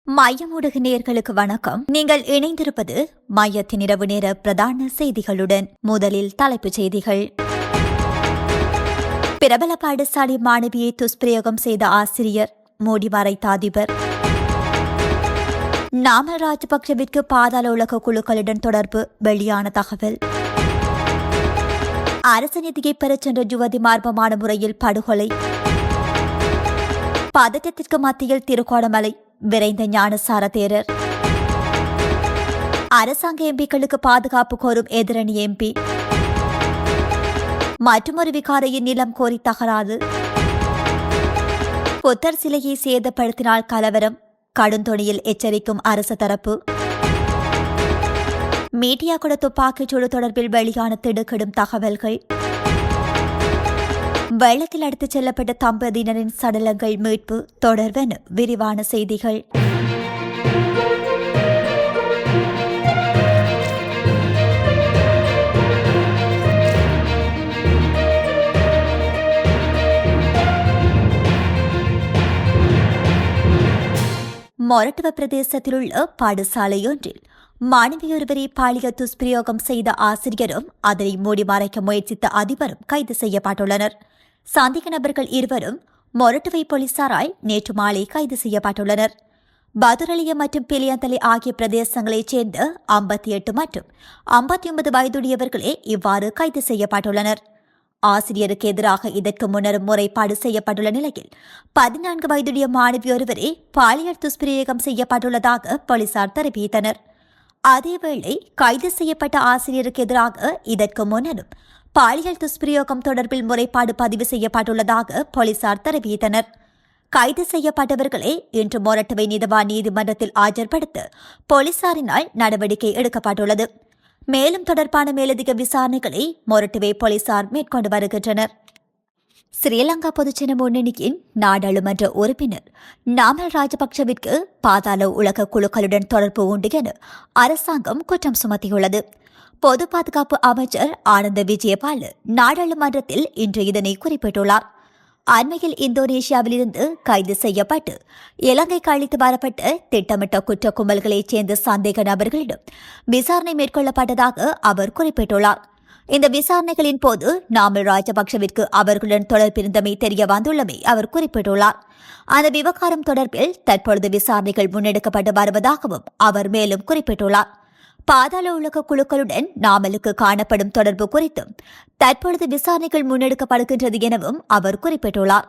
மையமுடுகு நேயர்களுக்கு வணக்கம். நீங்கள் இணைந்திருப்பது மையத்தின் இரவு நேர பிரதான செய்திகளுடன். முதலில் தலைப்புச் செய்திகள். பிரபல பாடசாலை மாணவியை துஷ்பிரயோகம் செய்த ஆசிரியர், மூடி மறைத்த அதிபர். நாமல் ராஜபக்சவிற்கு பாதாள உலக குழுக்களுடன் தொடர்பு, வெளியான தகவல். அரசு நிதியை பெறச் சென்ற யுவதி மர்மமான முறையில் படுகொலை. பதட்டத்திற்கு மத்தியில் திருகோணமலை, விரைந்த ஞானசார தேரர். அரசாங்க எம்பிக்களுக்கு பாதுகாப்பு கோரும் எதிரணி எம்பி. மற்றொரு விகாரையின் நிலம் கோரி தகராறு. புத்தர் சிலையை சேதப்படுத்தினால் கலவரம், கடுந்தொனியில் எச்சரிக்கும் அரசு தரப்பு. மீடியா கூட துப்பாக்கிச்சூடு தொடர்பில் வெளியான திடுக்கிடும் தகவல்கள். வெள்ளத்தில் அடித்துச் செல்லப்பட்ட தம்பதியினரின் சடலங்கள் மீட்பு தொடர்பென விரிவான செய்திகள். மொரட்டுவ பிரதேசத்தில் உள்ள பாடசாலையொன்றில் மாணவியொருவரை பாலியல் துஷ்பிரயோகம் செய்த ஆசிரியரும் அதனை மூடி மறைக்க முயற்சித்த அதிபரும் கைது செய்யப்பட்டுள்ளனர். சந்தேக நபர்கள் இருவரும் மொரட்டுவை போலீசாரால் நேற்று மாலை கைது செய்யப்பட்டுள்ளனர். பதுரலிய மற்றும் பிலியந்தலை ஆகிய பிரதேசங்களைச் சேர்ந்த 58 மற்றும் 59 வயதுடையவர்களே இவ்வாறு கைது செய்யப்பட்டுள்ளனர். ஆசிரியருக்கு எதிராக இதற்கு முன்னரும் முறைப்பாடு செய்யப்பட்டுள்ள நிலையில் 14 வயதுடைய மாணவியொருவரே பாலியல் துஷ்பிரயோகம் செய்யப்பட்டுள்ளதாக போலீசார் தெரிவித்தனர். அதேவேளை கைது செய்யப்பட்ட ஆசிரியருக்கு எதிராக இதற்கு முன்னரும் பாலியல் துஷ்பிரயோகம் தொடர்பில் முறைப்பாடு பதிவு செய்யப்பட்டுள்ளதாக போலீசார் தெரிவித்தனர். கைது செய்யப்பட்டவர்களை இன்று மொரட்டுவை நீதவான் நீதிமன்றத்தில் ஆஜர்படுத்த போலீசாரினால் நடவடிக்கை எடுக்கப்பட்டுள்ளது. மேலும் தொடர்பான மேலதிக விசாரணைகளை மொரட்டுவை போலீசார் மேற்கொண்டு வருகின்றனர். ஸ்ரீலங்கா பொதுஜன முன்னணியின் நாடாளுமன்ற உறுப்பினர் நாமல் ராஜபக்சவிற்கு பாதாள உலக குழுக்களுடன் தொடர்பு உண்டு என அரசாங்கம் குற்றம் சுமத்தியுள்ளது. பொது பாதுகாப்பு அமைச்சர் ஆனந்த விஜயபால நாடாளுமன்றத்தில் இன்று இதனை குறிப்பிட்டுள்ளார். அண்மையில் இந்தோனேஷியாவிலிருந்து கைது செய்யப்பட்டு இலங்கைக்கு அழைத்து வரப்பட்ட திட்டமிட்ட குற்ற கும்பல்களைச் சேர்ந்த சந்தேக நபர்களிடம் விசாரணை மேற்கொள்ளப்பட்டதாக அவர் குறிப்பிட்டுள்ளார். இந்த விசாரணைகளின் போது நாமல் ராஜபக்சவிற்கு அவர்களுடன் தொடர்பிருந்தமை தெரிய வந்துள்ளமை அவர் குறிப்பிட்டுள்ளார். அந்த விவகாரம் தொடர்பில் தற்பொழுது விசாரணைகள் முன்னெடுக்கப்பட்டு வருவதாகவும் அவர் மேலும் குறிப்பிட்டுள்ளார். பாதாள உலக குழுக்களுடன் நாமலுக்கு காணப்படும் தொடர்பு குறித்தும் தற்பொழுது விசாரணைகள் முன்னெடுக்கப்படுகின்றது எனவும் அவர் குறிப்பிட்டுள்ளார்.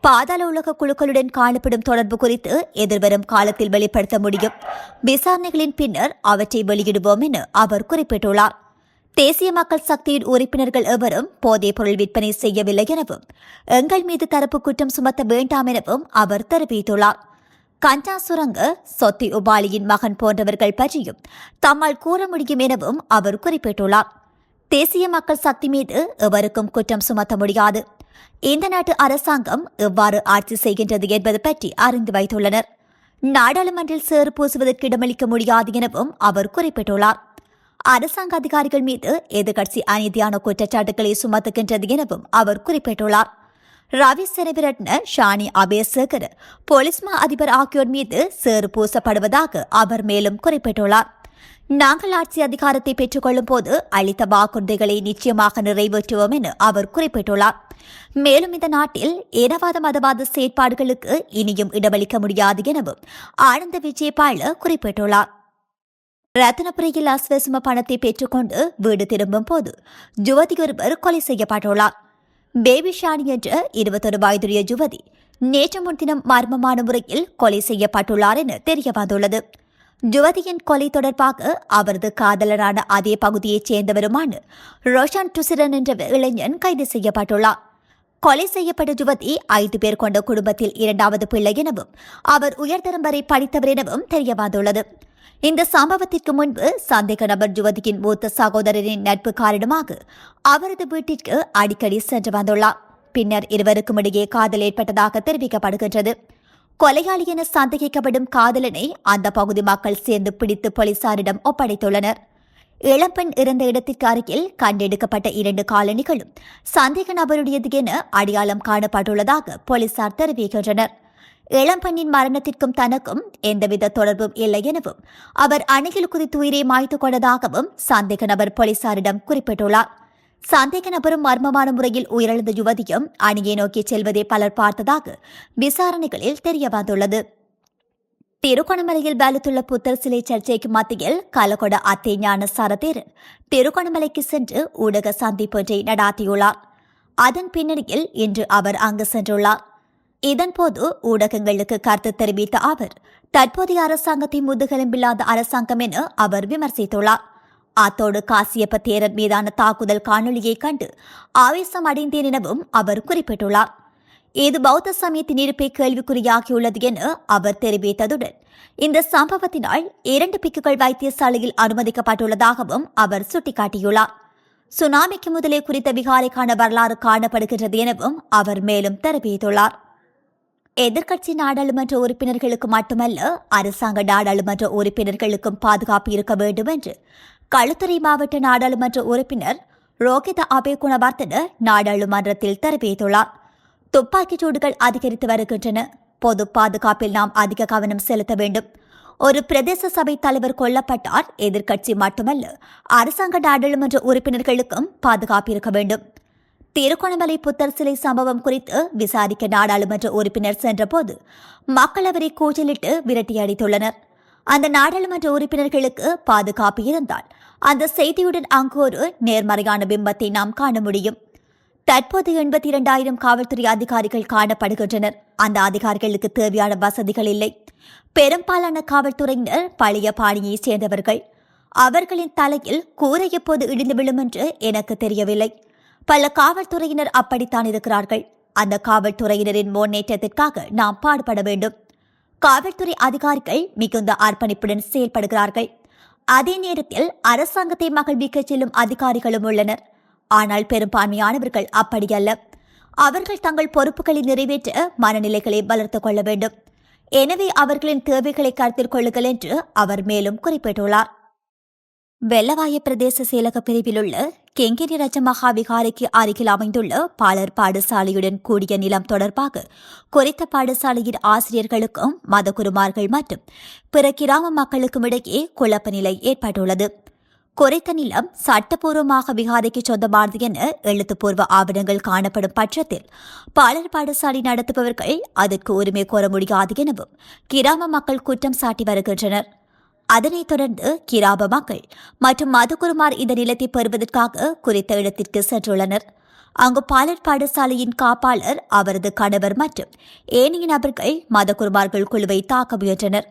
பாதாள உலக குழுக்களுடன் காணப்படும் தொடர்பு குறித்து எதிர்வரும் காலத்தில் வெளிப்படுத்த முடியும். விசாரணைகளின் பின்னர் அவற்றை வெளியிடுவோம் என அவர் குறிப்பிட்டுள்ளார். தேசிய மக்கள் சக்தியின் உறுப்பினர்கள் எவரும் போதைப் பொருள் விற்பனை செய்யவில்லை எனவும் எங்கள் மீது தரப்பு குற்றம் சுமத்த வேண்டாம் எனவும் அவர் தெரிவித்துள்ளார். கஞ்சா சுரங்க சொத்தி உபாலியின் மகன் போன்றவர்கள் பற்றியும் தம்மால் கூற முடியும் எனவும் அவர் குறிப்பிட்டுள்ளார். தேசிய மக்கள் சக்தி மீது எவருக்கும் குற்றம் சுமத்த முடியாது. இந்த நாட்டு அரசாங்கம் எவ்வாறு ஆட்சி செய்கின்றது என்பது பற்றி அறிந்து வைத்துள்ளனர். நாடாளுமன்றில் சேறு பூசுவதற்கு இடமளிக்க முடியாது எனவும் அவர் குறிப்பிட்டுள்ளார். அரசாங்க அதிகாரிகள் மீது எதிர்க்கட்சி அநீதியான குற்றச்சாட்டுகளை சுமத்துகின்றது எனவும் அவர் குறிப்பிட்டுள்ளார். ரவி செனவிரட்ன, ஷானி அபேசேகர், போலீஸ் மா அதிபர் ஆகியோர் மீது சேறு பூசப்படுவதாக அவர் மேலும் குறிப்பிட்டுள்ளார். நாங்கள் ஆட்சி அதிகாரத்தை பெற்றுக் கொள்ளும் போது அளித்த வாக்குறுதிகளை நிச்சயமாக நிறைவேற்றுவோம் என அவர் குறிப்பிட்டுள்ளார். மேலும் இந்த நாட்டில் இனவாத மதவாத செயற்பாடுகளுக்கு இனியும் இடமளிக்க முடியாது எனவும் ஆனந்த விஜயபால குறிப்பிட்டுள்ளார். ரத்தினபுரியில் அஸ்வசும பணத்தை பெற்றுக்கொண்டு வீடு திரும்பும் போது யுவதியொருவர் கொலை செய்யப்பட்டுள்ளார். பேபி ஷானி என்ற 21 வயதுடைய யுவதி நேற்று முன்தினம் மர்மமான முறையில் கொலை செய்யப்பட்டுள்ளார் என தெரிய வந்துள்ளது. யுவதியின் கொலை தொடர்பாக அவரது காதலரான அதே பகுதியைச் சேர்ந்தவருமான ரோஷான் டுசிரன் என்ற இளைஞன் கைது செய்யப்பட்டுள்ளார். கொலை செய்யப்பட்ட யுவதி 5 பேர் கொண்ட குடும்பத்தில் 2வது பிள்ளை எனவும் அவர் உயர்தரம் வரை படித்தவர் எனவும் தெரிய வந்துள்ளது. இந்த சம்பவத்திற்கு முன்பு சந்தேக நபர் யுவதியின் மூத்த சகோதரரின் நட்பு காரணமாக அவரது வீட்டிற்கு அடிக்கடி சென்று வந்துள்ளார். பின்னர் இருவருக்கும் இடையே காதல் ஏற்பட்டதாக தெரிவிக்கப்படுகின்றது. கொலையாளி என சந்தேகிக்கப்படும் காதலனை அந்த பகுதி மக்கள் சேர்ந்து பிடித்து போலீசாரிடம் ஒப்படைத்துள்ளனர். இளம்பெண் இருந்த இடத்திற்கு அருகில் கண்டெடுக்கப்பட்ட 2 காலணிகளும் சந்தேக நபருடையது என அடையாளம் காணப்பட்டுள்ளதாக போலீசார் தெரிவிக்கின்றனர். இளம்பெண்ணின் மரணத்திற்கும் தனக்கும் எந்தவித தொடர்பும் இல்லை எனவும் அவர் அணையில் குதித்து உயிரை மாய்த்துக் கொண்டதாகவும் சந்தேக நபர் போலீசாரிடம் குறிப்பிட்டுள்ளார். சந்தேக நபரும் மர்மமான முறையில் உயிரிழந்த யுவதியும் அணியை நோக்கி செல்வதை பலர் பார்த்ததாக விசாரணைகளில் தெரியவந்துள்ளது. திருகோணமலையில் வேலுத்துள்ள புத்தர் சிலை சர்ச்சைக்கு மத்தியில் கலகொட அத்தை ஞானசார தேரர் திருகோணமலைக்கு சென்று ஊடக சந்திப்பொன்றை நடாத்தியுள்ளார். அதன் பின்னணியில் இன்று அவர் அங்கு சென்றுள்ளார். இதன்போது ஊடகங்களுக்கு கருத்து தெரிவித்த அவர் தற்போதைய அரசாங்கத்தை முதுகெலும்பில்லாத அரசாங்கம் என அவர் விமர்சித்துள்ளார். அத்தோடு காசியப்ப தேரர் மீதான தாக்குதல் காணொலியை கண்டு ஆவேசம் அடைந்தேன் எனவும் அவர் குறிப்பிட்டுள்ளார். இது பௌத்த சமயத்தின் இருப்பை கேள்விக்குறியாகியுள்ளது என அவர் தெரிவித்ததுடன் இந்த சம்பவத்தினால் 2 பிக்குகள் வைத்தியசாலையில் அனுமதிக்கப்பட்டுள்ளதாகவும் அவர் சுட்டிக்காட்டியுள்ளார். சுனாமிக்கு முதலே குறித்த விகாரைக்கான வரலாறு காணப்படுகின்றது எனவும் அவர் மேலும் தெரிவித்துள்ளார். எதிர்க்கட்சி நாடாளுமன்ற உறுப்பினர்களுக்கு மட்டுமல்ல, அரசாங்க நாடாளுமன்ற உறுப்பினர்களுக்கும் பாதுகாப்பு இருக்க வேண்டும் என்று களுத்துறை மாவட்ட நாடாளுமன்ற உறுப்பினர் ரோகித அபேகுணவர்தன நாடாளுமன்றத்தில் தெரிவித்துள்ளார். துப்பாக்கிச் சூடுகள் அதிகரித்து வருகின்றன. பொது பாதுகாப்பில் நாம் அதிக கவனம் செலுத்த வேண்டும். ஒரு பிரதேச சபை தலைவர் கொல்லப்பட்டார். எதிர்க்கட்சி மட்டுமல்ல, அரசாங்க நாடாளுமன்ற உறுப்பினர்களுக்கும் பாதுகாப்பு இருக்க வேண்டும். திருகோணமலை புத்தர் சிலை சம்பவம் குறித்து விசாரிக்க நாடாளுமன்ற உறுப்பினர் சென்றபோது மக்கள் அவரை கூச்சலிட்டு விரட்டியடித்துள்ளனர். அந்த நாடாளுமன்ற உறுப்பினர்களுக்கு பாதுகாப்பு இருந்தால் அந்த செய்தியுடன் அங்கு ஒரு நேர்மறையான பிம்பத்தை நாம் காண முடியும். தற்போது 82,000 காவல்துறை அதிகாரிகள் காணப்படுகின்றனர். அந்த அதிகாரிகளுக்கு தேவையான வசதிகள் இல்லை. பெரும்பாலான காவல்துறையினர் பழைய பாணியைச் சேர்ந்தவர்கள். அவர்களின் தலையில் கூரை எப்போது இடிந்து விழும் என்று எனக்கு தெரியவில்லை. பல காவல்துறையினர் அப்படித்தான் இருக்கிறார்கள். அந்த காவல்துறையினரின் முன்னேற்றத்திற்காக நாம் பாடுபட வேண்டும். காவல்துறை அதிகாரிகள் மிகுந்த அர்ப்பணிப்புடன் செயல்படுகிறார்கள். அதே நேரத்தில் அரசாங்கத்தை மகிழ்விக்கச் செல்லும் அதிகாரிகளும் உள்ளனர். ஆனால் பெரும்பான்மையானவர்கள் அப்படியல்ல. அவர்கள் தங்கள் பொறுப்புகளை நிறைவேற்ற மனநிலைகளை வளர்த்துக் கொள்ள வேண்டும். எனவே அவர்களின் தேவைகளை கருத்தில் கொள்ளுங்கள் என்று அவர் மேலும் குறிப்பிட்டுள்ளார். வெள்ளவாய பிரதேச செயலக பிரிவில் உள்ள கெங்கிரி ரஜமகா விகாரைக்கு அருகில் அமைந்துள்ள பாலர் பாடசாலையுடன் கூடிய நிலம் தொடர்பாக குறித்த பாடசாலையின் ஆசிரியர்களுக்கும் மதகுருமார்கள் மற்றும் பிற கிராம மக்களுக்கும் இடையே குழப்ப நிலை ஏற்பட்டுள்ளது. குறித்த நிலம் சட்டப்பூர்வமாக விகாரைக்கு சொந்தமானது என எழுத்துப்பூர்வ ஆவணங்கள் காணப்படும் பட்சத்தில் பாலர் பாடசாலை நடத்துபவர்கள் அதற்கு உரிமை கோர முடியாது எனவும் கிராம மக்கள் குற்றம் சாட்டி வருகின்றனர். அதனைத் தொடர்ந்து கிராம மக்கள் மற்றும் மதகுருமார் இந்த நிலத்தை பெறுவதற்காக குறித்த இடத்திற்கு சென்றுள்ளனர். அங்கு பாலர் பாடசாலையின் காப்பாளர், அவரது கணவர் மற்றும் ஏனைய நபர்கள் மதகுருமார்கள் குழுவை தாக்க முயன்றனர்.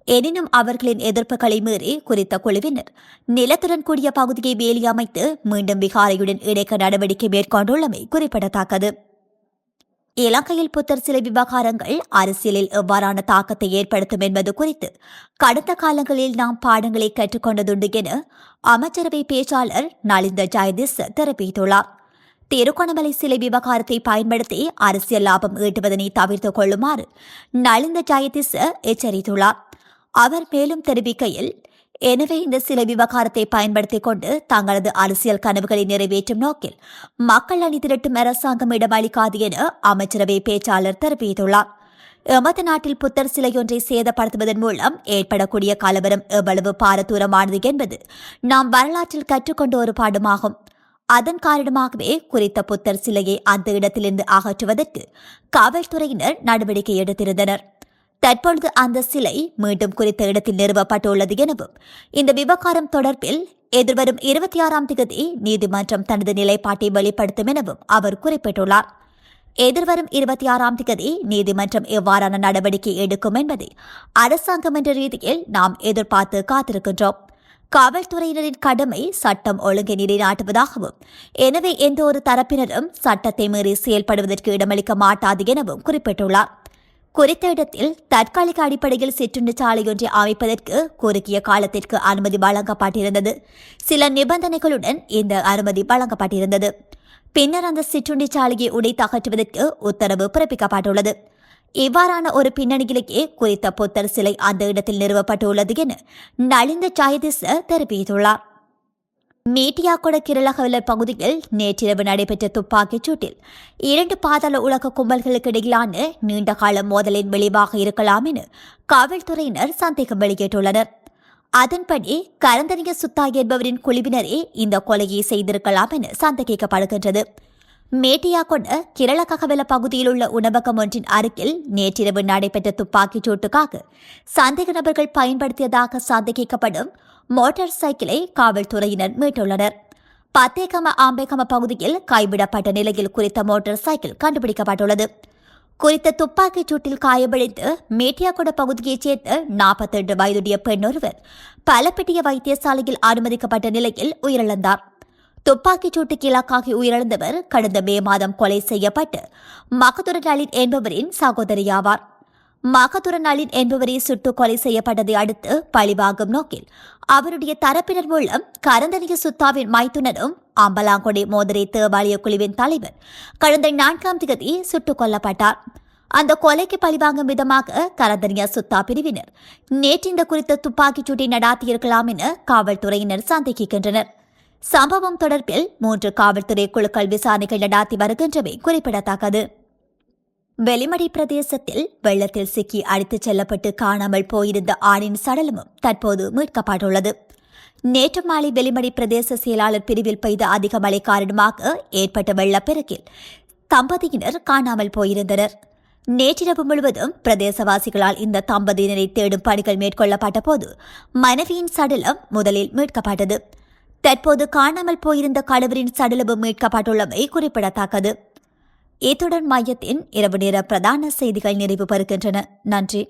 எனினும் அவர்களின் எதிர்ப்புகளை மீறி குறித்த குழுவினர் நிலத்துடன் கூடிய பகுதியை வேலி அமைத்து மீண்டும் விகாரையுடன் இணைக்க நடவடிக்கை மேற்கொண்டுள்ளமை குறிப்பிடத்தக்கது. இலங்கையில் புத்தர் சிலை விவகாரங்கள் அரசியலில் எவ்வாறான தாக்கத்தை ஏற்படுத்தும் என்பது குறித்து கடந்த காலங்களில் நாம் பாடங்களை கற்றுக்கொண்டதுண்டு என அமைச்சரவை பேச்சாளர் நலிந்த ஜெயதிஸ் தெரிவித்துள்ளார். திருகோணமலை சிலை விவகாரத்தை பயன்படுத்தி அரசியல் லாபம் ஈட்டுவதனை தவிர்த்துக் கொள்ளுமாறு நலிந்த ஜெயதிஸ் எச்சரித்துள்ளார். அவர் மேலும் தெரிவிக்கையில், எனவே இந்த சில விவகாரத்தை பயன்படுத்திக் கொண்டு தங்களது அரசியல் கனவுகளை நிறைவேற்றும் நோக்கில் மக்கள் அணி திரட்டும் அரசாங்கம் இடமளிக்காது என அமைச்சரவை பேச்சாளர் தெரிவித்துள்ளார். எமது நாட்டில் புத்தர் சிலையொன்றை சேதப்படுத்துவதன் மூலம் ஏற்படக்கூடிய கலவரம் எவ்வளவு பாரதூரமானது என்பது நாம் வரலாற்றில் கற்றுக்கொண்ட ஒரு பாடமாகும். அதன் காரணமாகவே குறித்த புத்தர் சிலையை அந்த இடத்திலிருந்து அகற்றுவதற்கு காவல்துறையினர் நடவடிக்கை எடுத்திருந்தனர். தற்பொழுது அந்த சிலை மீண்டும் குறித்த இடத்தில் நிறுவப்பட்டுள்ளது எனவும் இந்த விவகாரம் தொடர்பில் எதிர்வரும் 26ஆம் தேதி நீதிமன்றம் தனது நிலைப்பாட்டை வெளிப்படுத்தும் எனவும் அவர் குறிப்பிட்டுள்ளார். எதிர்வரும் 26ஆம் தேதி நீதிமன்றம் எவ்வாறான நடவடிக்கை எடுக்கும் என்பதை அரசாங்கம் என்ற ரீதியில் நாம் எதிர்பார்த்து காத்திருக்கின்றோம். காவல்துறையினரின் கடமை சட்டம் ஒழுங்கை நிலைநாட்டுவதாகவும் எனவே எந்த ஒரு தரப்பினரும் சட்டத்தை மீறி செயல்படுவதற்கு இடமளிக்க மாட்டாது எனவும் குறிப்பிட்டுள்ளார். குறித்த இடத்தில் தற்காலிக அடிப்படையில் சிற்றுண்டி சாலையொன்றை அமைப்பதற்கு குறுகிய காலத்திற்கு அனுமதி வழங்கப்பட்டிருந்தது. சில நிபந்தனைகளுடன் இந்த அனுமதி வழங்கப்பட்டிருந்தது. பின்னர் அந்த சிற்றுண்டி சாலையை உடைத்து அகற்றுவதற்கு உத்தரவு பிறப்பிக்கப்பட்டுள்ளது. இவ்வாறான ஒரு பின்னணியிலேயே குறித்த புத்தர் சிலை அந்த இடத்தில் நிறுவப்பட்டுள்ளது என நலிந்த ஜெயதிஸ் தெரிவித்துள்ளார். மீட்டியாகொட கிரளகவல பகுதியில் நேற்றிரவு நடைபெற்ற துப்பாக்கிச் சூட்டில் 2 பாதாள உலக கும்பல்களுக்கு இடையிலான நீண்டகால மோதலின் விளைவாக இருக்கலாம் என காவல்துறையினர் சந்தேகம் வெளியிட்டுள்ளனர். அதன்படி கரந்தனிய சுத்தா என்பவரின் குழுவினரே இந்த கொலையை செய்திருக்கலாம் என சந்தேகிக்கப்படுகின்றது. மேட்டியாகொண்ட கிரளகவல பகுதியில் உள்ள உணவகம் ஒன்றின் அருகில் நேற்றிரவு நடைபெற்ற துப்பாக்கிச் சூட்டுக்காக சந்தேக நபர்கள் பயன்படுத்தியதாக சந்தேகிக்கப்படும் மோட்டார் சைக்கிளை காவல்துறையினர் மீட்டுள்ளனர். பத்தேகம ஆம்பேகம பகுதியில் கைவிடப்பட்ட நிலையில் குறித்த மோட்டார் சைக்கிள் கண்டுபிடிக்கப்பட்டுள்ளது. குறித்த துப்பாக்கிச் சூட்டில் காயமடைந்து மேட்டியாகொட பகுதியைச் சேர்ந்த 42 வயதுடைய பெண் ஒருவர் பலப்பட்டிய வைத்தியசாலையில் அனுமதிக்கப்பட்ட நிலையில் உயிரிழந்தார். துப்பாக்கிச் சூட்டுக்கு இலக்காகி உயிரிழந்தவர் கடந்த மே மாதம் கொலை செய்யப்பட்டு மகதுர நளின் என்பவரின் சகோதரியாவார். மகதுர நளின் என்பவரை சுட்டு கொலை செய்யப்பட்டதை அடுத்து பழிவாங்கும் நோக்கில் அவருடைய தரப்பினர் மூலம் கரந்தனிய சுத்தாவின் மைத்துனரும் அம்பலாங்கொடை மோதரை தேவாலய குழுவின் தலைவர் கடந்த 4ஆம் தேதி சுட்டுக் கொல்லப்பட்டார். அந்த கொலைக்கு பழிவாங்கும் விதமாக கரந்தனியா சுத்தா பிரிவினர் நேற்று இந்த குறித்த துப்பாக்கிச் சூட்டை நடாத்தியிருக்கலாம் என காவல்துறையினர் சந்தேகிக்கின்றனர். சம்பவம் தொடர்பில் 3 காவல்துறை குழுக்கள் விசாரணைகள் நடாத்தி வருகின்றமை குறிப்பிடத்தக்கது. வெளிமடை பிரதேசத்தில் வெள்ளத்தில் சிக்கி அடித்துச் செல்லப்பட்டு காணாமல் போயிருந்த ஆணின் சடலமும் தற்போது மீட்கப்பட்டுள்ளது. நேற்று மாலை வெளிமடை பிரதேச செயலாளர் பிரிவில் பெய்த அதிக மழை காரணமாக ஏற்பட்ட வெள்ளப்பெருக்கில் தம்பதியினர் காணாமல் போயிருந்தனர். நேற்றிரவு முழுவதும் பிரதேசவாசிகளால் இந்த தம்பதியினரை தேடும் பணிகள் மேற்கொள்ளப்பட்ட போது மனைவியின் சடலம் முதலில் மீட்கப்பட்டது. தற்போது காணாமல் போயிருந்த கணவரின் சடலமும் மீட்கப்பட்டுள்ளமை குறிப்பிடத்தக்கது. இத்துடன் மையத்தின் இரவு நேர பிரதான செய்திகள் நிறைவு பெறுகின்றன. நன்றி.